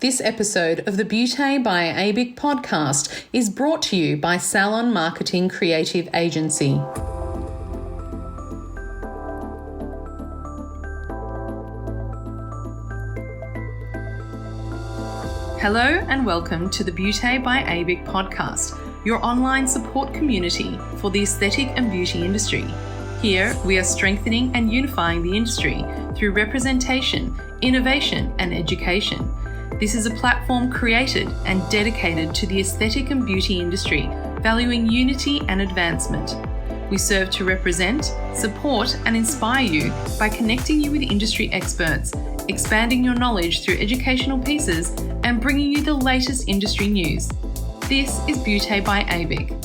This episode of the Beauty by ABIC podcast is brought to you by Salon Marketing Creative Agency. Hello and welcome to the Beauty by ABIC podcast, your online support community for the aesthetic and beauty industry. Here, we are strengthening and unifying the industry through representation, innovation, and education. This is a platform created and dedicated to the aesthetic and beauty industry, valuing unity and advancement. We serve to represent, support, and inspire you by connecting you with industry experts, expanding your knowledge through educational pieces, and bringing you the latest industry news. This is Beauty by ABIC.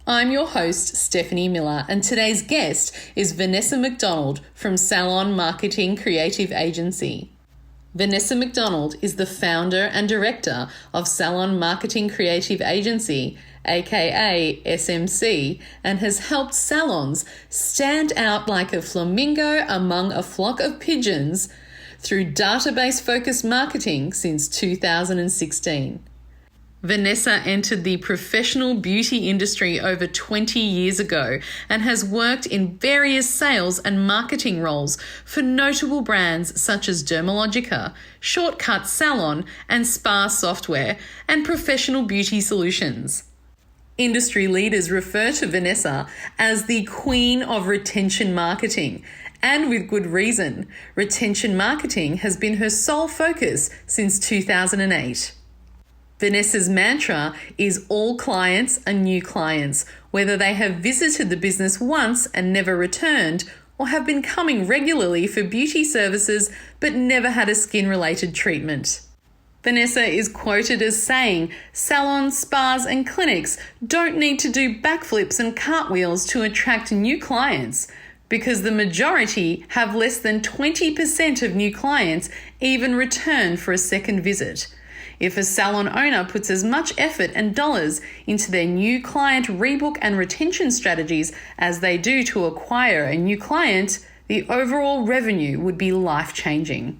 I'm your host, Stephanie Miller, and today's guest is Vanessa McDonald from Salon Marketing Creative Agency. Vanessa McDonald is the founder and director of Salon Marketing Creative Agency, aka SMC, and has helped salons stand out like a flamingo among a flock of pigeons through database-focused marketing since 2016. Vanessa entered the professional beauty industry over 20 years ago and has worked in various sales and marketing roles for notable brands such as Dermalogica, Shortcut Salon and Spa Software, and Professional Beauty Solutions. Industry leaders refer to Vanessa as the Queen of Retention Marketing, and with good reason. Retention marketing has been her sole focus since 2008. Vanessa's mantra is all clients are new clients, whether they have visited the business once and never returned or have been coming regularly for beauty services but never had a skin-related treatment. Vanessa is quoted as saying, salons, spas and clinics don't need to do backflips and cartwheels to attract new clients because the majority have less than 20% of new clients even return for a second visit. If a salon owner puts as much effort and dollars into their new client rebook and retention strategies as they do to acquire a new client, the overall revenue would be life-changing.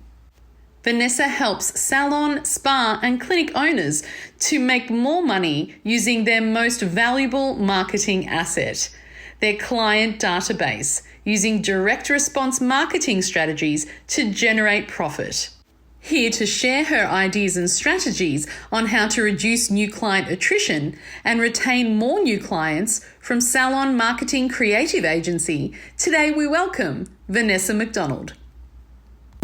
Vanessa helps salon, spa, and clinic owners to make more money using their most valuable marketing asset, their client database, using direct response marketing strategies to generate profit. Here to share her ideas and strategies on how to reduce new client attrition and retain more new clients from Salon Marketing Creative Agency, today we welcome Vanessa McDonald.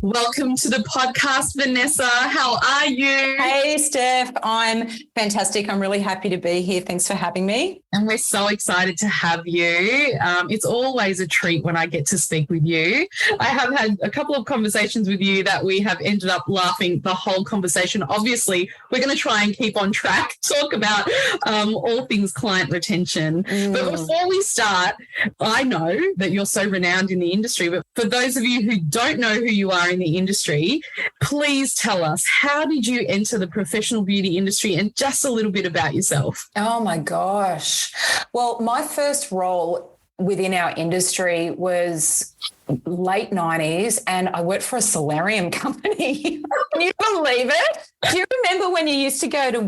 Welcome to the podcast, Vanessa. How are you? Hey, Steph. I'm fantastic. I'm really happy to be here. Thanks for having me. And we're so excited to have you. It's always a treat when I get to speak with you. I have had a couple of conversations with you that we have ended up laughing the whole conversation. Obviously, we're going to try and keep on track, talk about all things client retention. But before we start, I know that you're so renowned in the industry, but for those of you who don't know who you are in the industry, please tell us, how did you enter the professional beauty industry and just a little bit about yourself? Oh, my gosh. Well, my first role within our industry was late 90s, and I worked for a solarium company. Can you believe it? Do you remember when you used to go to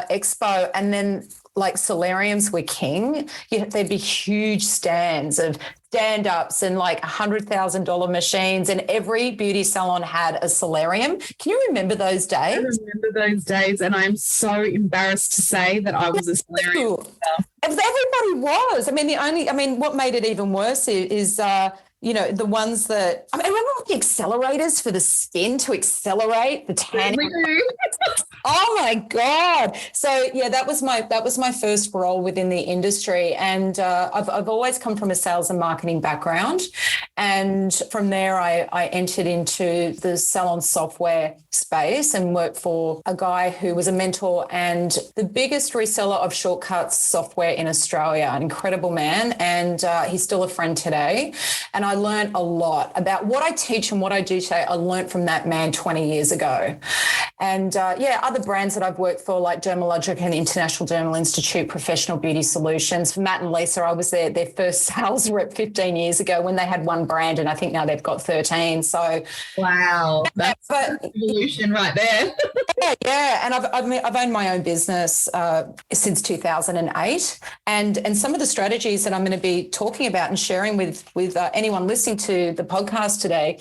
Expo and then like solariums were king? There'd be huge stands of stand-ups and like $100,000 machines, and every beauty salon had a solarium. Can you remember those days? I remember those days, and I'm so embarrassed to say that I was a solarium. Everybody was. What made it even worse is the ones that, I remember the accelerators for the skin to accelerate the tanning. Oh my God. So yeah, that was my first role within the industry. And I've always come from a sales and marketing background. And from there, I entered into the salon software space and worked for a guy who was a mentor and the biggest reseller of shortcuts software in Australia, an incredible man. And he's still a friend today. And I learned a lot about what I teach and what I do today. I learned from that man 20 years ago. And other brands that I've worked for, like Dermalogica and the International Dermal Institute, Professional Beauty Solutions. For Matt and Lisa, I was their first sales rep 15 years ago when they had one brand, and I think now they've got 13. So wow, that's evolution right there. yeah. And I've owned my own business since 2008, and some of the strategies that I'm going to be talking about and sharing with anyone listening to the podcast today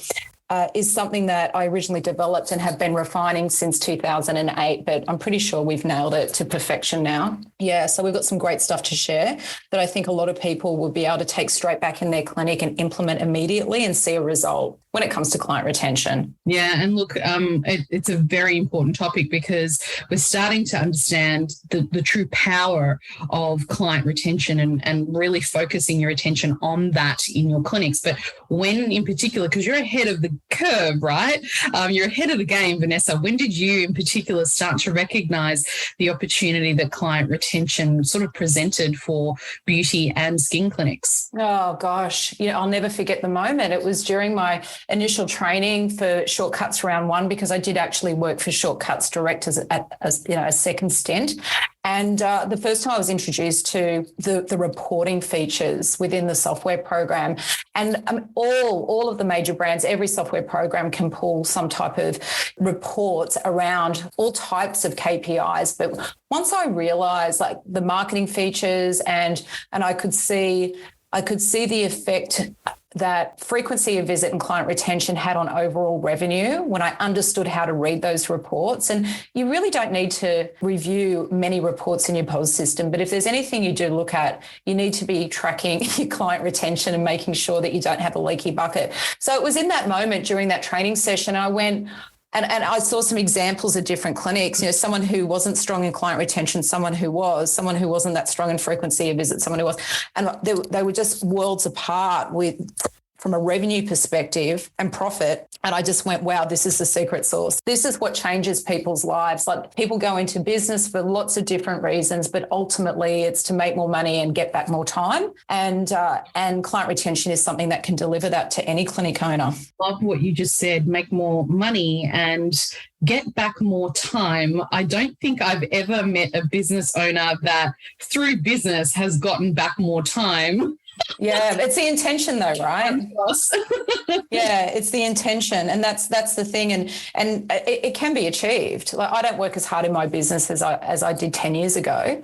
is something that I originally developed and have been refining since 2008, but I'm pretty sure we've nailed it to perfection now. Yeah, so we've got some great stuff to share that I think a lot of people will be able to take straight back in their clinic and implement immediately and see a result when it comes to client retention. Yeah, and look, it's a very important topic because we're starting to understand the true power of client retention and really focusing your attention on that in your clinics. But when in particular, because you're ahead of the curve, right? You're ahead of the game, Vanessa. When did you in particular start to recognize the opportunity that client retention sort of presented for beauty and skin clinics? Oh, gosh. I'll never forget the moment. It was during my initial training for Shortcuts Round 1, because I did actually work for Shortcuts Direct as a second stint. And the first time I was introduced to the reporting features within the software program, and all of the major brands, every software program can pull some type of reports around all types of KPIs. But once I realized like the marketing features and I could see the effect that frequency of visit and client retention had on overall revenue when I understood how to read those reports. And you really don't need to review many reports in your POS system, but if there's anything you do look at, you need to be tracking your client retention and making sure that you don't have a leaky bucket. So it was in that moment during that training session, I went, and I saw some examples of different clinics, someone who wasn't strong in client retention, someone who wasn't that strong in frequency of visits, someone who was, and they were just worlds apart from a revenue perspective and profit. And I just went, wow, this is the secret sauce. This is what changes people's lives. Like, people go into business for lots of different reasons, but ultimately it's to make more money and get back more time. And client retention is something that can deliver that to any clinic owner. Love what you just said, make more money and get back more time. I don't think I've ever met a business owner that through business has gotten back more time. Yeah, it's the intention though, right? Yeah, it's the intention, and that's the thing, and it can be achieved. Like, I don't work as hard in my business as I did 10 years ago,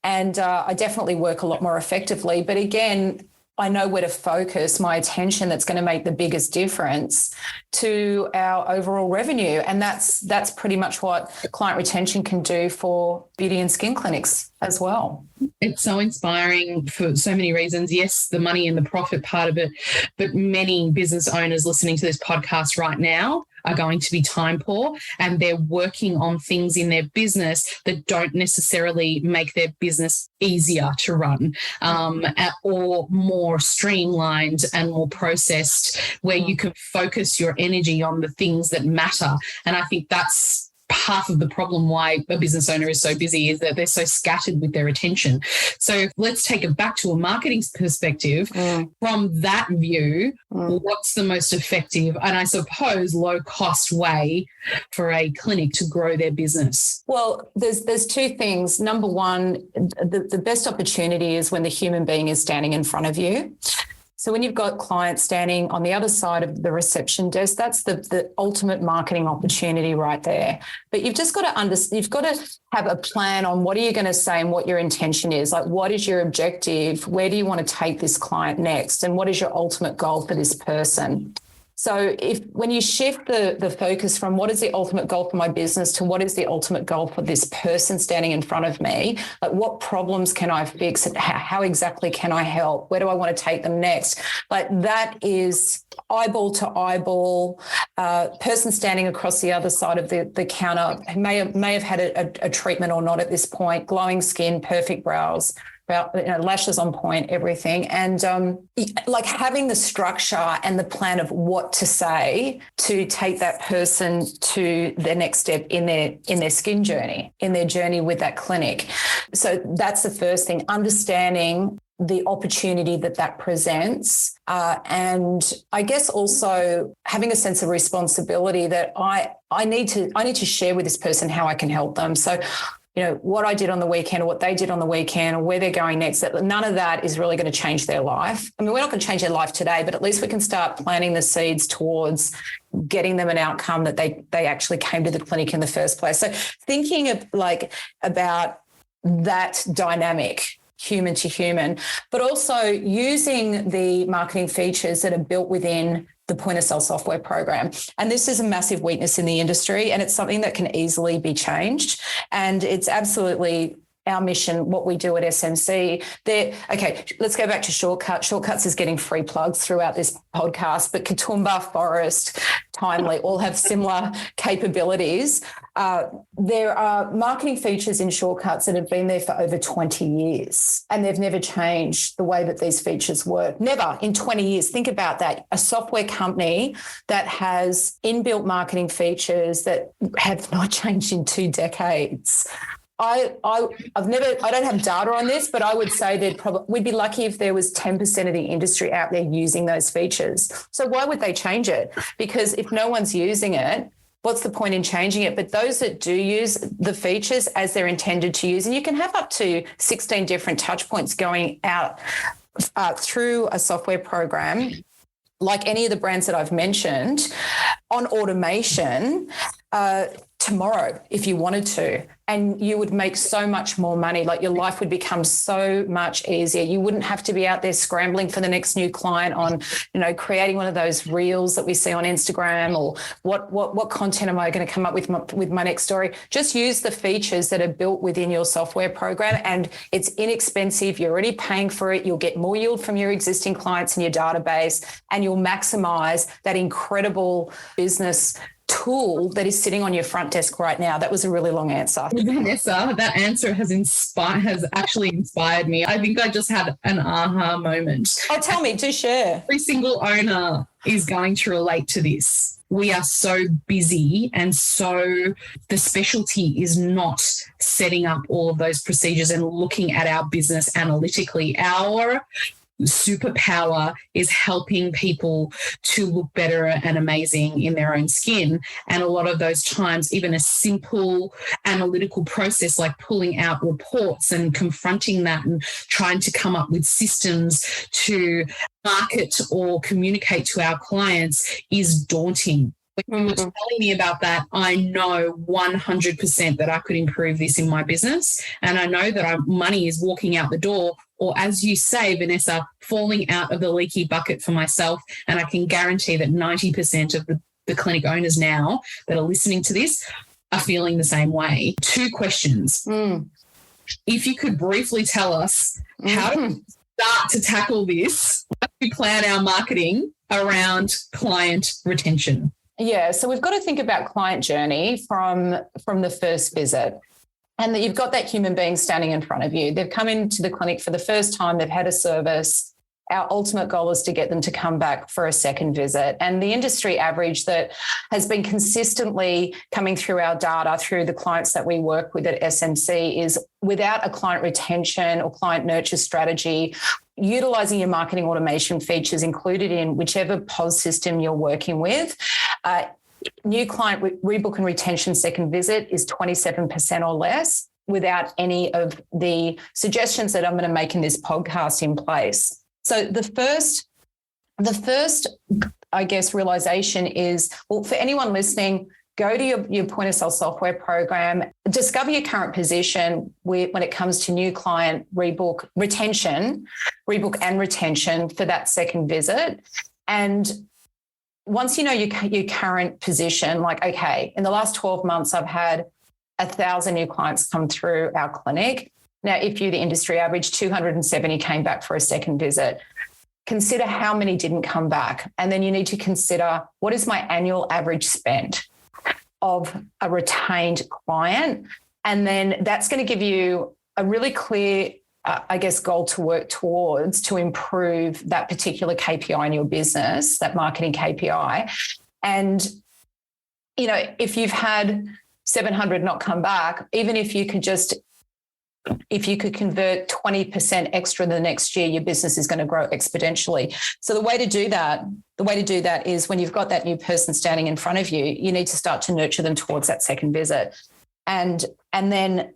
and I definitely work a lot more effectively. But again, I know where to focus my attention that's going to make the biggest difference to our overall revenue. And that's pretty much what client retention can do for beauty and skin clinics as well. It's so inspiring for so many reasons. Yes, the money and the profit part of it, but many business owners listening to this podcast right now are going to be time poor, and they're working on things in their business that don't necessarily make their business easier to run, or more streamlined and more processed, where you can focus your energy on the things that matter. And I think that's half of the problem why a business owner is so busy, is that they're so scattered with their attention. So let's take it back to a marketing perspective. From that view, what's the most effective and I suppose low cost way for a clinic to grow their business? Well, there's two things. Number one, the best opportunity is when the human being is standing in front of you. So when you've got clients standing on the other side of the reception desk, that's the ultimate marketing opportunity right there. But you've just got to you've got to have a plan on what are you going to say and what your intention is. Like, what is your objective? Where do you want to take this client next? And what is your ultimate goal for this person? So when you shift the focus from what is the ultimate goal for my business to what is the ultimate goal for this person standing in front of me, like, what problems can I fix? How exactly can I help? Where do I want to take them next? Like, that is eyeball to eyeball, person standing across the other side of the counter who may have had a treatment or not at this point, glowing skin, perfect brows, lashes on point, everything. And like having the structure and the plan of what to say to take that person to their next step in their skin journey, in their journey with that clinic. So that's the first thing, understanding the opportunity that presents. And I guess also having a sense of responsibility that I need to share with this person how I can help them. So, what I did on the weekend or what they did on the weekend or where they're going next, that none of that is really going to change their life. I mean, we're not going to change their life today, but at least we can start planting the seeds towards getting them an outcome that they actually came to the clinic in the first place. So thinking of about that dynamic, human to human, but also using the marketing features that are built within the point of sale software program. And this is a massive weakness in the industry, and it's something that can easily be changed. And it's absolutely our mission, what we do at SMC. Okay, let's go back to Shortcuts. Shortcuts is getting free plugs throughout this podcast, but Katoomba, Forest, Timely all have similar capabilities. There are marketing features in Shortcuts that have been there for over 20 years, and they've never changed the way that these features work. Never in 20 years. Think about that. A software company that has inbuilt marketing features that have not changed in 2 decades. I don't have data on this, but I would say we'd be lucky if there was 10% of the industry out there using those features. So why would they change it? Because if no one's using it, what's the point in changing it? But those that do use the features as they're intended to use, and you can have up to 16 different touch points going out through a software program, like any of the brands that I've mentioned, on automation tomorrow if you wanted to. And you would make so much more money. Like your life would become so much easier. You wouldn't have to be out there scrambling for the next new client on, creating one of those reels that we see on Instagram, or what content am I going to come up with my next story? Just use the features that are built within your software program, and it's inexpensive. You're already paying for it. You'll get more yield from your existing clients in your database, and you'll maximize that incredible business tool that is sitting on your front desk right now. That was a really long answer. Vanessa, that answer has actually inspired me. I think I just had an aha moment. Oh, tell me, do share. Every single owner is going to relate to this. We are so busy, and so the specialty is not setting up all of those procedures and looking at our business analytically. Our superpower is helping people to look better and amazing in their own skin. And a lot of those times, even a simple analytical process like pulling out reports and confronting that and trying to come up with systems to market or communicate to our clients is daunting. When you were telling me about that, I know 100% that I could improve this in my business. And I know that money is walking out the door, or as you say, Vanessa, falling out of the leaky bucket for myself. And I can guarantee that 90% of the clinic owners now that are listening to this are feeling the same way. 2 questions. If you could briefly tell us how to start to tackle this, how do we plan our marketing around client retention? Yeah, so we've got to think about client journey from the first visit, and that you've got that human being standing in front of you. They've come into the clinic for the first time. They've had a service. Our ultimate goal is to get them to come back for a second visit. And the industry average that has been consistently coming through our data, through the clients that we work with at SMC, is without a client retention or client nurture strategy, utilizing your marketing automation features included in whichever POS system you're working with, new client rebook and retention second visit is 27% or less without any of the suggestions that I'm going to make in this podcast in place. So the first, I guess, realization is, well, for anyone listening, go to your point of sale software program, discover your current position when it comes to new client rebook and retention for that second visit. And once you know your current position, like, okay, in the last 12 months, I've had 1,000 new clients come through our clinic. Now, if you're the industry average, 270 came back for a second visit. Consider how many didn't come back. And then you need to consider, what is my annual average spend of a retained client? And then that's going to give you a really clear goal to work towards to improve that particular KPI in your business, that marketing KPI. And, if you've had 700 not come back, even if you could convert 20% extra the next year, your business is going to grow exponentially. So the way to do that is when you've got that new person standing in front of you, you need to start to nurture them towards that second visit. And then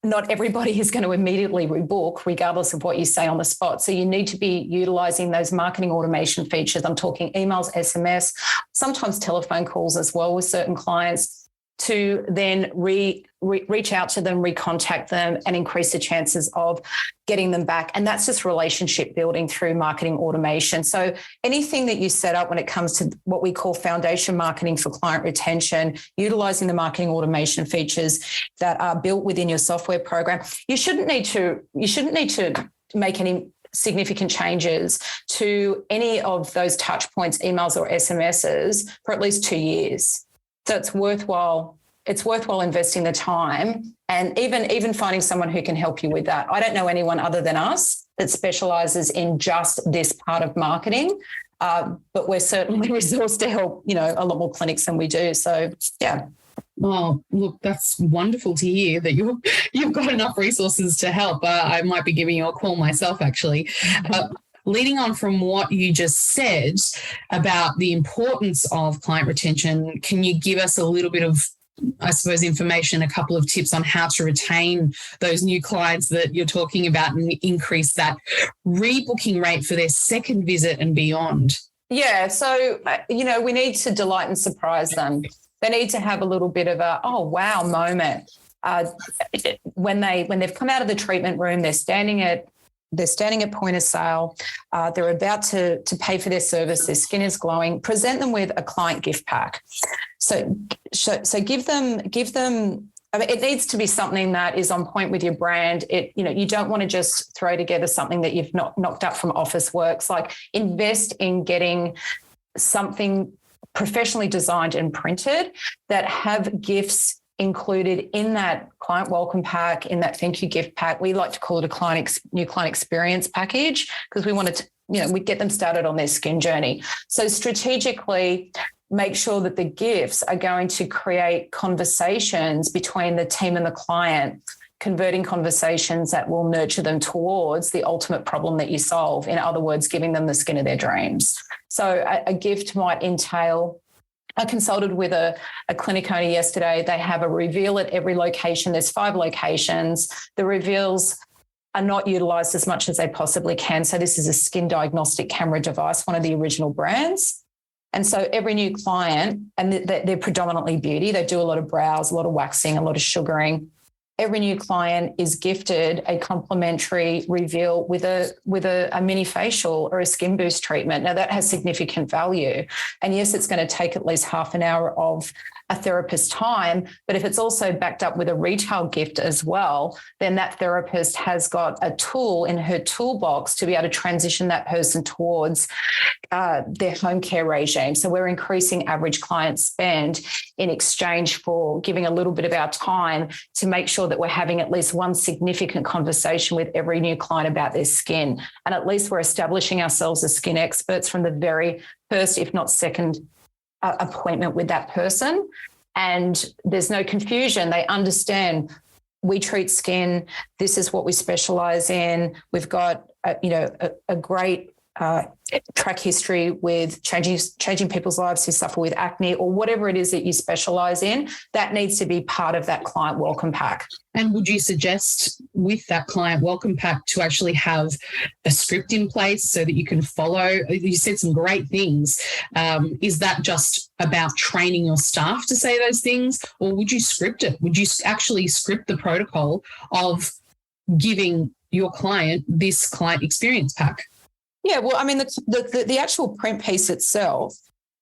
not everybody is going to immediately rebook regardless of what you say on the spot. So you need to be utilizing those marketing automation features. I'm talking emails, SMS, sometimes telephone calls as well with certain clients, to then reach out to them, recontact them, and increase the chances of getting them back. And that's just relationship building through marketing automation. So anything that you set up when it comes to what we call foundation marketing for client retention, utilizing the marketing automation features that are built within your software program, you shouldn't need to make any significant changes to any of those touch points, emails or SMSs, for at least 2 years. So it's worthwhile investing the time, and even finding someone who can help you with that. I don't know anyone other than us that specializes in just this part of marketing, but we're certainly resourced to help, a lot more clinics than we do. So, yeah. Oh, look, that's wonderful to hear that you've got enough resources to help. I might be giving you a call myself, actually. Leading on from what you just said about the importance of client retention, can you give us a little bit of, I suppose, information, a couple of tips on how to retain those new clients that you're talking about and increase that rebooking rate for their second visit and beyond? Yeah. So, we need to delight and surprise them. They need to have a little bit of a, oh, wow moment. When they've come out of the treatment room, they're standing at point of sale. They're about to pay for their service. Their skin is glowing. Present them with a client gift pack. So give them. I mean, it needs to be something that is on point with your brand. You don't want to just throw together something that you've not knocked up from office works. Like, invest in getting something professionally designed and printed that have gifts included in that client welcome pack, in that thank you gift pack. We like to call it a new client experience package, because we wanted to, we get them started on their skin journey. So strategically, make sure that the gifts are going to create conversations between the team and the client, converting conversations that will nurture them towards the ultimate problem that you solve. In other words, giving them the skin of their dreams. So a gift might entail, I consulted with a clinic owner yesterday. They have a reveal at every location. There's 5 locations. The reveals are not utilised as much as they possibly can. So this is a skin diagnostic camera device, one of the original brands. And so every new client, and they're predominantly beauty, they do a lot of brows, a lot of waxing, a lot of sugaring. Every new client is gifted a complimentary reveal with a mini facial or a skin boost treatment. Now, that has significant value. And yes, it's going to take at least half an hour of a therapist's time, but if it's also backed up with a retail gift as well, then that therapist has got a tool in her toolbox to be able to transition that person towards their home care regime. So we're increasing average client spend in exchange for giving a little bit of our time to make sure that we're having at least one significant conversation with every new client about their skin. And at least we're establishing ourselves as skin experts from the very first, if not second, appointment with that person. And there's no confusion. They understand we treat skin. This is what we specialize in. We've got a great track history with changing people's lives who suffer with acne, or whatever it is that you specialize in. That needs to be part of that client welcome pack. And would you suggest with that client welcome pack to actually have a script in place so that you can follow? You said some great things. Is that just about training your staff to say those things, or would you script it? Would you actually script the protocol of giving your client this client experience pack? Yeah, well, I mean, the actual print piece itself,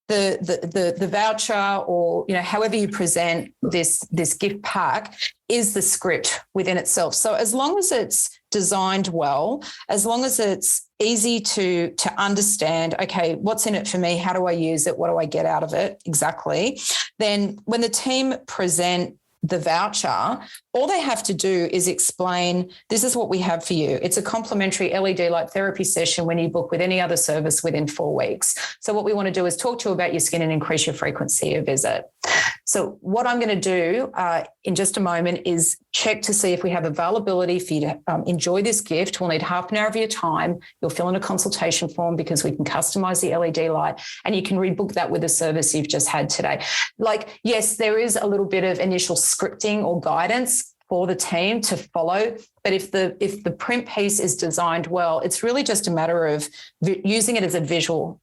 the voucher, or however you present this gift pack, is the script within itself. So as long as it's designed well, as long as it's easy to understand, okay, what's in it for me? How do I use it? What do I get out of it? Exactly. Then when the team present the voucher, all they have to do is explain, this is what we have for you. It's a complimentary LED light therapy session when you book with any other service within 4 weeks. So what we want to do is talk to you about your skin and increase your frequency of visit. So what I'm going to do in just a moment is check to see if we have availability for you to enjoy this gift. We'll need half an hour of your time. You'll fill in a consultation form because we can customize the LED light, and you can rebook that with the service you've just had today. Like, yes, there is a little bit of initial scripting or guidance for the team to follow. But if the print piece is designed well, it's really just a matter of using it as a visual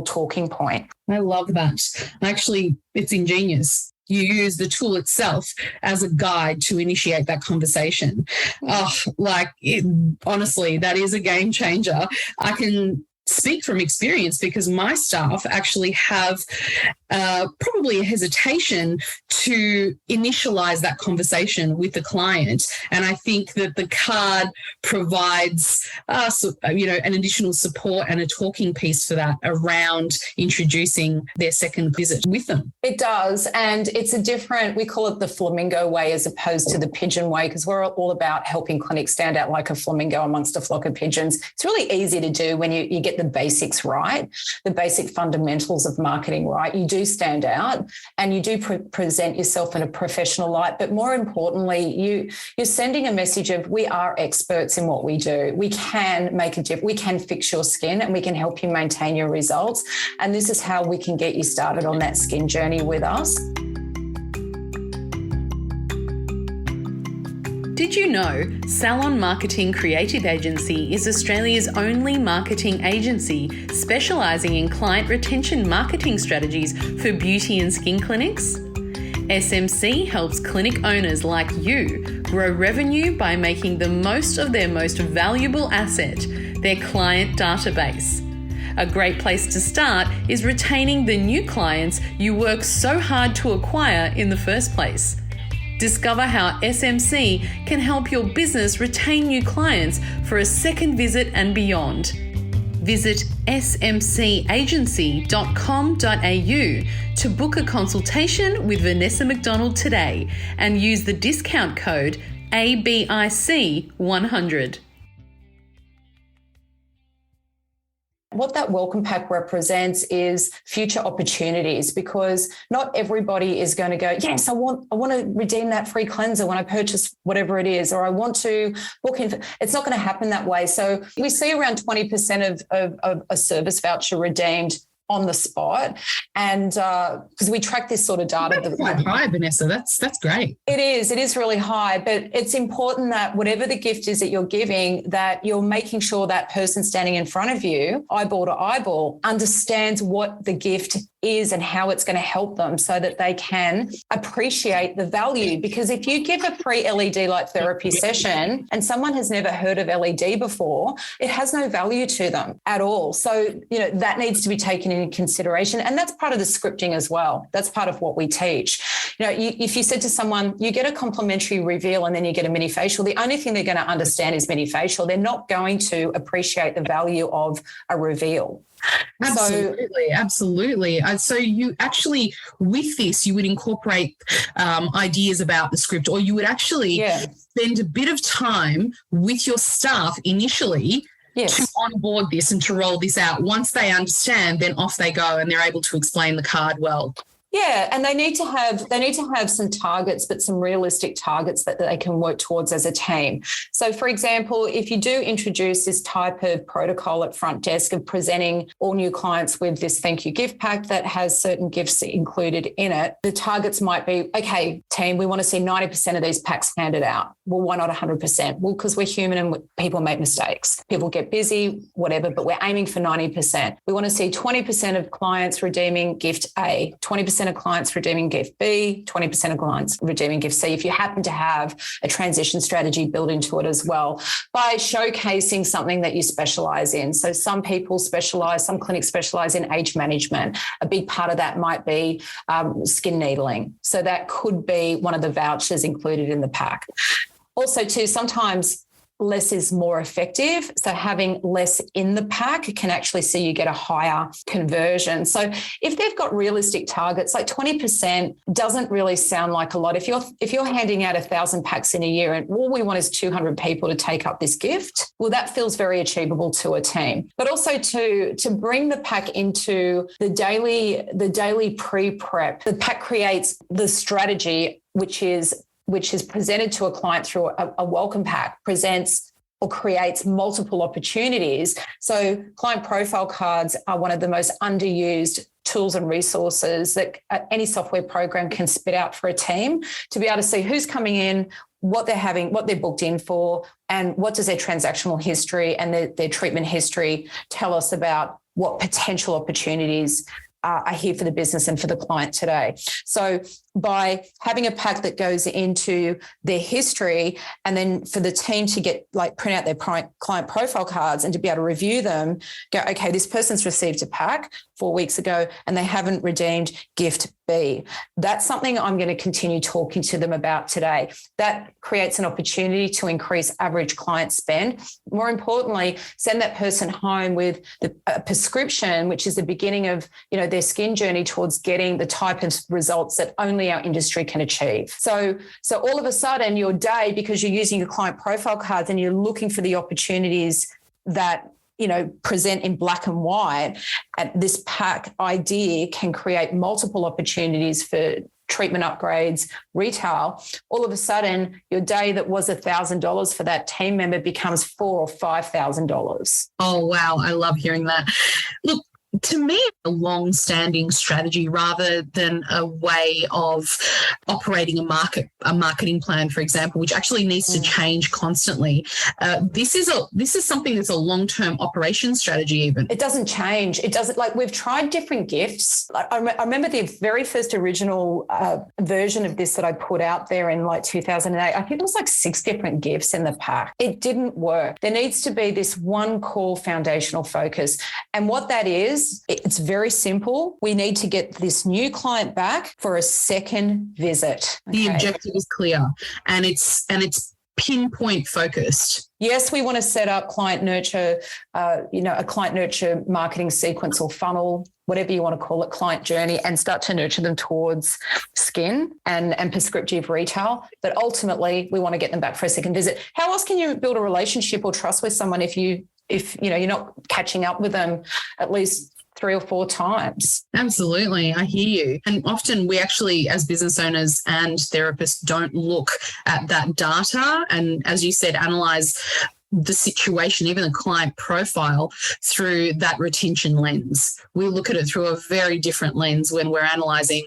talking point. I love that. Actually, it's ingenious. You use the tool itself as a guide to initiate that conversation. Honestly, that is a game changer. I can speak from experience because my staff actually have probably a hesitation to initialize that conversation with the client. And I think that the card provides an additional support and a talking piece for that around introducing their second visit with them. It does. And it's a different, we call it the flamingo way as opposed to the pigeon way, because we're all about helping clinics stand out like a flamingo amongst a flock of pigeons. It's really easy to do when you get the basics right, the basic fundamentals of marketing right. You do stand out and you do present yourself in a professional light. But more importantly, you're sending a message of, we are experts in what we do. We can make a difference. We can fix your skin and we can help you maintain your results. And this is how we can get you started on that skin journey with us. Did you know Salon Marketing Creative Agency is Australia's only marketing agency specialising in client retention marketing strategies for beauty and skin clinics? SMC helps clinic owners like you grow revenue by making the most of their most valuable asset, their client database. A great place to start is retaining the new clients you work so hard to acquire in the first place. Discover how SMC can help your business retain new clients for a second visit and beyond. Visit smcagency.com.au to book a consultation with Vanessa McDonald today and use the discount code ABIC100. What that welcome pack represents is future opportunities, because not everybody is going to go, yes, I want to redeem that free cleanser when I purchase whatever it is, or I want to book in. It's not going to happen that way. So we see around 20% of a service voucher redeemed on the spot, and because we track this sort of data. That's quite high, Vanessa. That's great. It is really high, but it's important that whatever the gift is that you're giving, that you're making sure that person standing in front of you, eyeball to eyeball, understands what the gift is and how it's going to help them so that they can appreciate the value. Because if you give a free LED light therapy session and someone has never heard of LED before, it has no value to them at all. So, that needs to be taken into consideration. And that's part of the scripting as well. That's part of what we teach. If you said to someone, you get a complimentary reveal and then you get a mini facial, the only thing they're going to understand is mini facial. They're not going to appreciate the value of a reveal. Absolutely. So you actually, with this, you would incorporate ideas about the script, or you would actually spend a bit of time with your staff initially to onboard this and to roll this out. Once they understand, then off they go and they're able to explain the card well. Yeah, and they need to have some targets, but some realistic targets that they can work towards as a team. So, for example, if you do introduce this type of protocol at front desk of presenting all new clients with this thank you gift pack that has certain gifts included in it, the targets might be, okay, team, we want to see 90% of these packs handed out. Well, why not 100%? Well, because we're human and people make mistakes. People get busy, whatever, but we're aiming for 90%. We want to see 20% of clients redeeming gift A, 20% of clients redeeming gift B, 20% of clients redeeming gift C, if you happen to have a transition strategy built into it as well, by showcasing something that you specialize in. So some clinics specialize in age management. A big part of that might be skin needling. So that could be one of the vouchers included in the pack. Also, too, sometimes less is more effective. So having less in the pack can actually see you get a higher conversion. So if they've got realistic targets, like 20% doesn't really sound like a lot. If you're handing out 1,000 packs in a year and all we want is 200 people to take up this gift, well, that feels very achievable to a team. But also to bring the pack into the daily pre-prep, the pack creates the strategy, which is presented to a client through a welcome pack, presents or creates multiple opportunities. So client profile cards are one of the most underused tools and resources that any software program can spit out for a team to be able to see who's coming in, what they're having, what they're booked in for, and what does their transactional history and their treatment history tell us about what potential opportunities are here for the business and for the client today. So by having a pack that goes into their history and then for the team to print out their client profile cards and to be able to review them, go, okay, this person's received a pack 4 weeks ago and they haven't redeemed gift B. That's something I'm going to continue talking to them about today. That creates an opportunity to increase average client spend. More importantly, send that person home with a prescription, which is the beginning of, their skin journey towards getting the type of results that only our industry can achieve. So all of a sudden your day, because you're using your client profile cards and you're looking for the opportunities that present in black and white, and this pack idea can create multiple opportunities for treatment upgrades, retail. All of a sudden, your day that was $1,000 for that team member becomes $4,000 or $5,000. Oh, wow. I love hearing that. Look, to me, a long-standing strategy rather than a way of operating a marketing plan, for example, which actually needs to change constantly. This is something that's a long-term operation strategy. Even it doesn't change. It doesn't, we've tried different gifts. I remember the very first original version of this that I put out there in 2008. I think it was 6 different gifts in the pack. It didn't work. There needs to be this one core foundational focus, and what that is. It's very simple. We need to get this new client back for a second visit. Okay? The objective is clear and it's pinpoint focused. Yes, we want to set up client nurture, a client nurture marketing sequence or funnel, whatever you want to call it, client journey, and start to nurture them towards skin and prescriptive retail. But ultimately, we want to get them back for a second visit. How else can you build a relationship or trust with someone if you're not catching up with them at least 3 or 4 times? Absolutely. I hear you. And often we actually, as business owners and therapists, don't look at that data and, as you said, analyze the situation, even the client profile, through that retention lens. We look at it through a very different lens when we're analysing,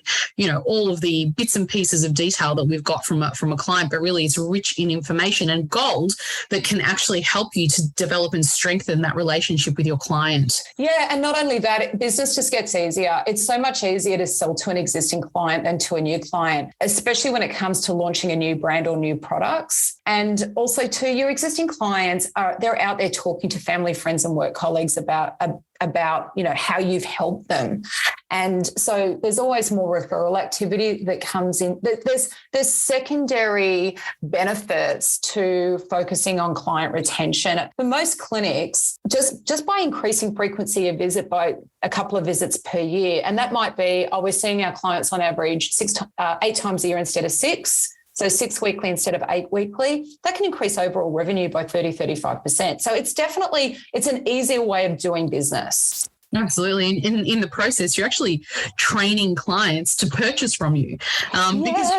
all of the bits and pieces of detail that we've got from a client, but really it's rich in information and gold that can actually help you to develop and strengthen that relationship with your client. Yeah, and not only that, business just gets easier. It's so much easier to sell to an existing client than to a new client, especially when it comes to launching a new brand or new products. And also to your existing clients, they're out there talking to family, friends, and work colleagues about how you've helped them. And so there's always more referral activity that comes in. There's secondary benefits to focusing on client retention. For most clinics, just by increasing frequency of visit by a couple of visits per year, and that might be, we're seeing our clients on average 8 times a year instead of 6. So 6 weekly instead of 8 weekly, that can increase overall revenue by 30-35%. So it's an easier way of doing business. Absolutely. In the process, you're actually training clients to purchase from you. Because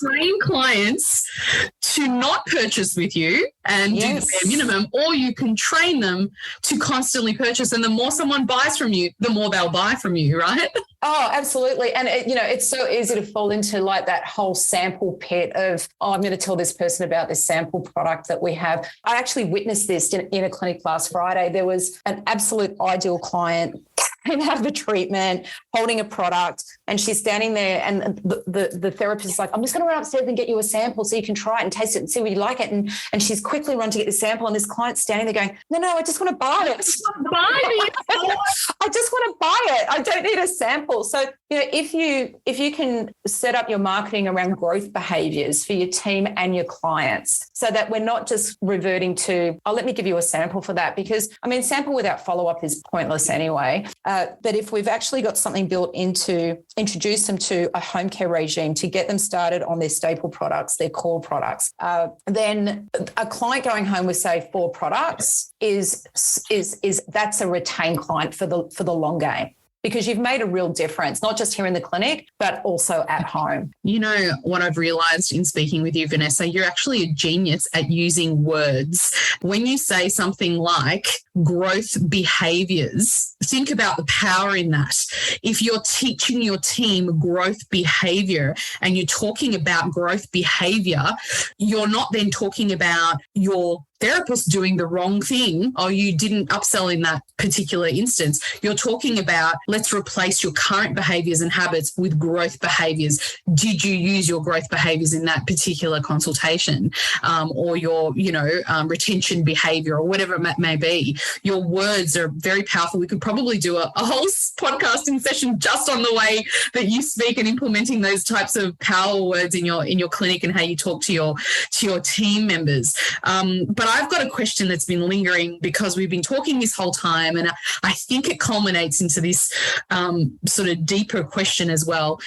you train clients to not purchase with you and do the bare minimum, or you can train them to constantly purchase. And the more someone buys from you, the more they'll buy from you, right? Oh, absolutely. And, it's so easy to fall into that whole sample pit of, I'm going to tell this person about this sample product that we have. I actually witnessed this in a clinic last Friday. There was an absolute ideal client, came out of a treatment holding a product, and she's standing there, and the therapist is like, I'm just going to run upstairs and get you a sample so you can try it and taste it and see what you like it. And she's quickly run to get the sample, and this client's standing there going, no, I just want to buy it. I just want to buy it. I don't need a sample. So, if you can set up your marketing around growth behaviors for your team and your clients, so that we're not just reverting to, let me give you a sample for that, because sample without follow-up is pointless anyway. But if we've actually got something built into, introduce them to a home care regime to get them started on their staple products, their core products, then a client going home with, say, 4 products is that's a retained client for the long game, because you've made a real difference, not just here in the clinic, but also at home. What I've realized in speaking with you, Vanessa, you're actually a genius at using words. When you say something like growth behaviors, think about the power in that. If you're teaching your team growth behavior and you're talking about growth behavior, you're not then talking about your therapist doing the wrong thing, or you didn't upsell in that particular instance. You're talking about, let's replace your current behaviors and habits with growth behaviors. Did you use your growth behaviors in that particular consultation, or your, retention behavior, or whatever it may be? Your words are very powerful. We could probably do a whole podcasting session just on the way that you speak and implementing those types of power words in your clinic and how you talk to your team members. But I've got a question that's been lingering, because we've been talking this whole time, and I think it culminates into this sort of deeper question as well.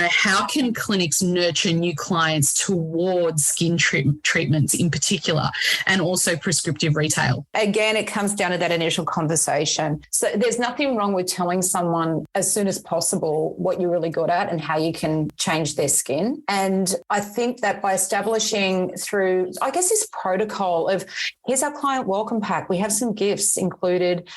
How can clinics nurture new clients towards skin treatments in particular, and also prescriptive retail? Again, it comes down to that initial conversation. So there's nothing wrong with telling someone as soon as possible what you're really good at and how you can change their skin. And I think that by establishing through, this protocol of, here's our client welcome pack. We have some gifts included,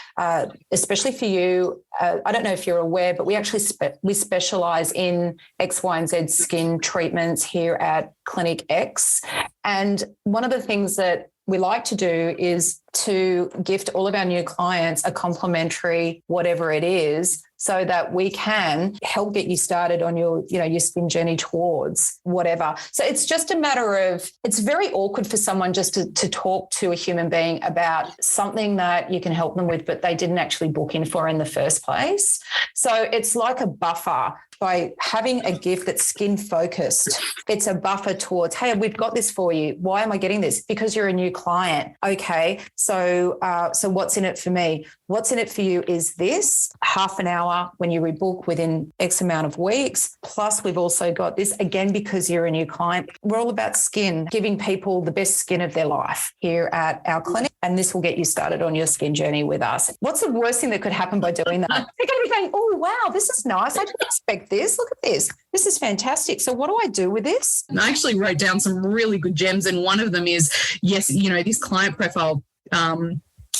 especially for you. I don't know if you're aware, but we actually we specialize in X, Y, and Z skin treatments here at Clinic X. And one of the things that we like to do is to gift all of our new clients a complimentary whatever it is, so that we can help get you started on your skin journey towards whatever. So it's just a matter of, it's very awkward for someone just to talk to a human being about something that you can help them with, but they didn't actually book in for in the first place. So it's like a buffer. By having a gift that's skin focused, it's a buffer towards, hey, we've got this for you. Why am I getting this? Because you're a new client. Okay, so what's in it for me? What's in it for you is this, half an hour when you rebook within X amount of weeks. Plus, we've also got this, again, because you're a new client. We're all about skin, giving people the best skin of their life here at our clinic. And this will get you started on your skin journey with us. What's the worst thing that could happen by doing that? They're going to be going, oh, wow, this is nice. I didn't expect this. Look at this. This is fantastic. So what do I do with this? I actually wrote down some really good gems. And one of them is, yes, this client profile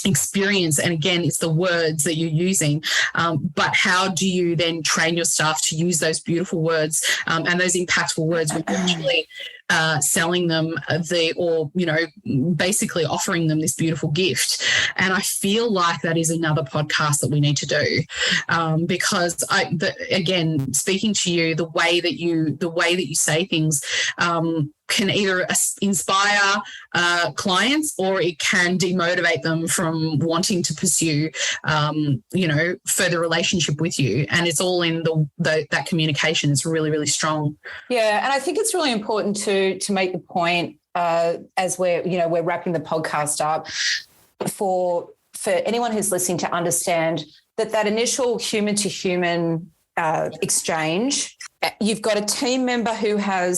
experience. And again, it's the words that you're using. But how do you then train your staff to use those beautiful words and those impactful words when you're actually selling them basically offering them this beautiful gift? And I feel like that is another podcast that we need to do, because again, speaking to you, the way that you say things can either inspire clients, or it can demotivate them from wanting to pursue, further relationship with you. And it's all in that communication is really, really strong. Yeah, and I think it's really important to make the point as we're wrapping the podcast up for anyone who's listening to understand that initial human to human exchange. You've got a team member who her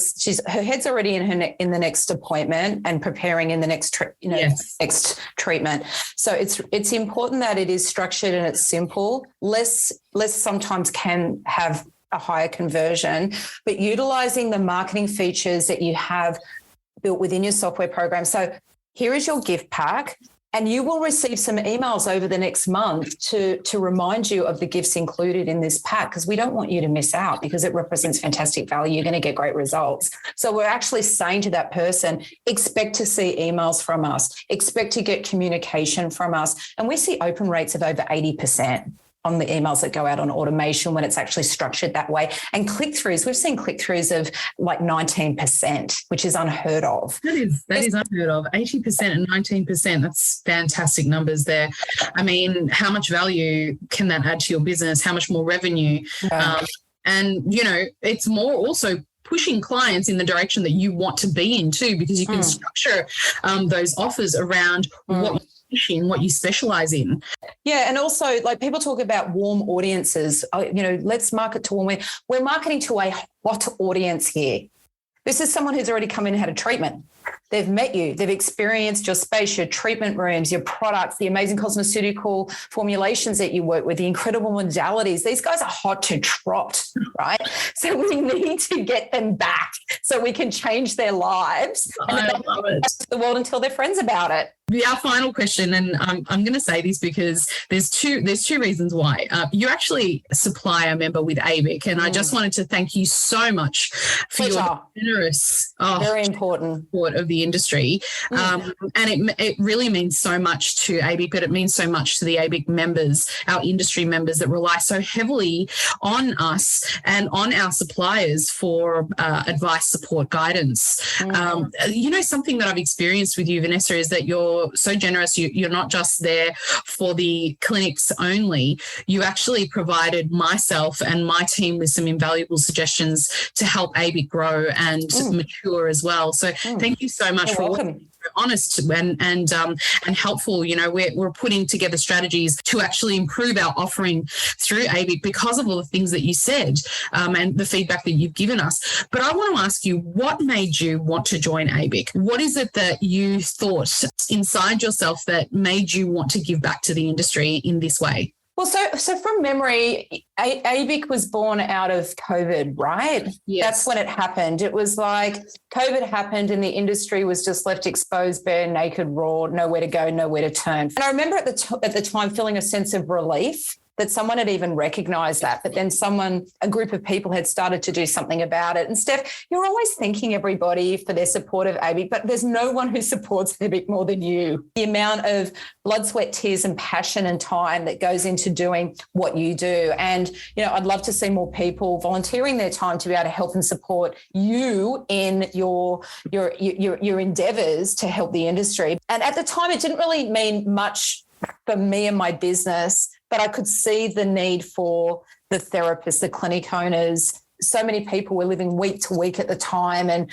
head's already in the next appointment and preparing in the next next treatment. So it's important that it is structured and it's simple. Less sometimes can have a higher conversion, but utilizing the marketing features that you have built within your software program. So here is your gift pack. And you will receive some emails over the next month to remind you of the gifts included in this pack, because we don't want you to miss out, because it represents fantastic value. You're going to get great results. So we're actually saying to that person, expect to see emails from us, expect to get communication from us. And we see open rates of over 80%. on the emails that go out on automation when it's actually structured that way. And click-throughs, we've seen click-throughs of like 19%, which is unheard of. That is unheard of. 80% and 19%, that's fantastic numbers there. I mean, how much value can that add to your business? How much more revenue? And, it's more also pushing clients in the direction that you want to be in too, because you can structure those offers around what you specialize in. Yeah, and also like people talk about warm audiences. Let's market to warm. We're marketing to a hot audience here. This is someone who's already come in and had a treatment. They've met you. They've experienced your space, your treatment rooms, your products, the amazing cosmeceutical formulations that you work with, the incredible modalities. These guys are hot to trot, right? So we need to get them back so we can change their lives. And I love it. To the world and tell their friends about it. Our final question, and I'm going to say this because there's two reasons why. You're actually a supplier member with ABIC, and I just wanted to thank you so much for your generous, very important support of the industry. And it really means so much to ABIC, but it means so much to the ABIC members, our industry members that rely so heavily on us and on our suppliers for advice, support, guidance. Something that I've experienced with you, Vanessa, is that you're so generous. You're not just there for the clinics only. You actually provided myself and my team with some invaluable suggestions to help ABIC grow and mature as well. So thank you so much for being honest and helpful. We're putting together strategies to actually improve our offering through ABIC because of all the things that you said and the feedback that you've given us. But I want to ask you, what made you want to join ABIC? What is it that you thought inside yourself that made you want to give back to the industry in this way? Well, so from memory, ABIC was born out of COVID, right? Yes. That's when it happened. It was like COVID happened and the industry was just left exposed, bare, naked, raw, nowhere to go, nowhere to turn. And I remember at the time feeling a sense of relief that someone had even recognized that, but then a group of people had started to do something about it. And Steph, you're always thanking everybody for their support of ABIC, but there's no one who supports ABIC more than you. The amount of blood, sweat, tears and passion and time that goes into doing what you do. And, I'd love to see more people volunteering their time to be able to help and support you in your endeavors to help the industry. And at the time, it didn't really mean much for me and my business, but I could see the need for the therapists, the clinic owners. So many people were living week to week at the time and,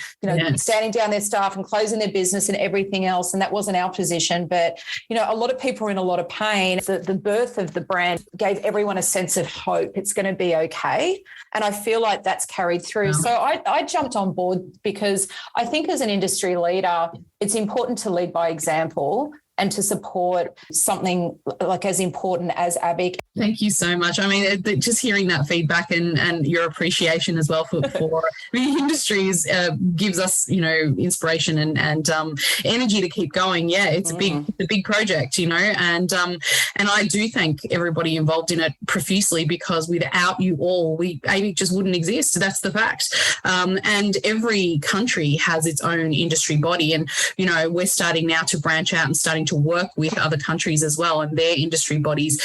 standing down their staff and closing their business and everything else. And that wasn't our position. But, a lot of people were in a lot of pain. The birth of the brand gave everyone a sense of hope. It's going to be okay. And I feel like that's carried through. Yeah. So I jumped on board because I think as an industry leader, it's important to lead by example and to support something like as important as ABIC. Thank you so much. I mean, just hearing that feedback and your appreciation as well for the industries gives us, inspiration and energy to keep going. Yeah, it's a big project, and I do thank everybody involved in it profusely because without you all, ABIC just wouldn't exist. That's the fact. And every country has its own industry body, and we're starting now to branch out and starting to work with other countries as well and their industry bodies,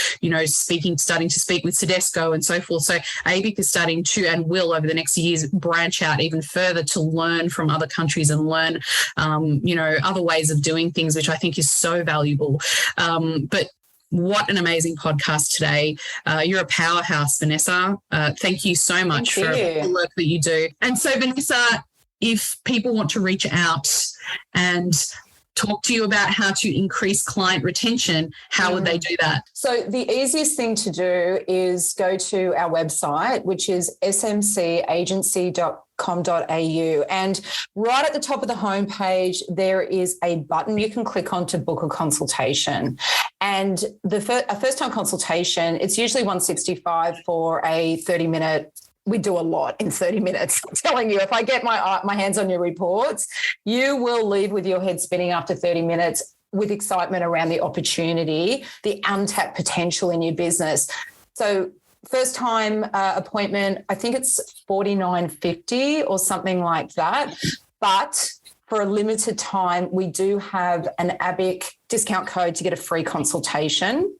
starting to speak with Tedesco and so forth. So ABIC is starting to and will over the next years branch out even further to learn from other countries and learn, other ways of doing things, which I think is so valuable. But what an amazing podcast today. You're a powerhouse, Vanessa. Thank you so much for the work that you do. And so, Vanessa, if people want to reach out and talk to you about how to increase client retention, how would they do that? So the easiest thing to do is go to our website, which is smcagency.com.au. And right at the top of the homepage, there is a button you can click on to book a consultation. And a first-time consultation, it's usually $165 for a 30-minute. We do a lot in 30 minutes. I'm telling you, if I get my hands on your reports, you will leave with your head spinning after 30 minutes with excitement around the opportunity, the untapped potential in your business. So first time appointment, I think it's $49.50 or something like that. But for a limited time, we do have an ABIC discount code to get a free consultation.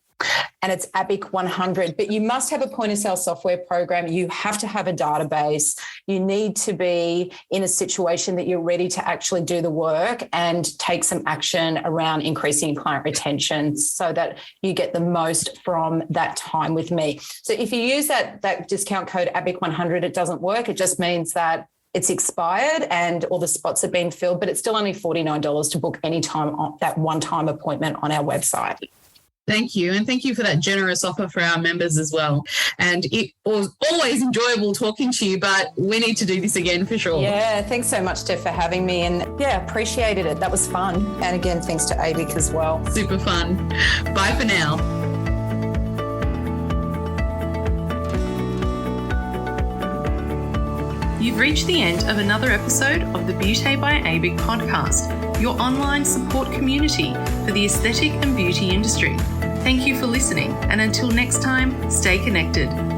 and it's ABIC 100. But you must have a point of sale software program. You have to have a database. You need to be in a situation that you're ready to actually do the work and take some action around increasing client retention so that you get the most from that time with me. So if you use that discount code ABIC 100, it doesn't work. It just means that it's expired and all the spots have been filled, but it's still only $49 to book any time on that one-time appointment on our website. Thank you. And thank you for that generous offer for our members as well. And it was always enjoyable talking to you, but we need to do this again for sure. Yeah, thanks so much, Steph, for having me. And yeah, appreciated it. That was fun. And again, thanks to ABIC as well. Super fun. Bye for now. You've reached the end of another episode of the Beauté by ABIC podcast, your online support community for the aesthetic and beauty industry. Thank you for listening, and until next time, stay connected.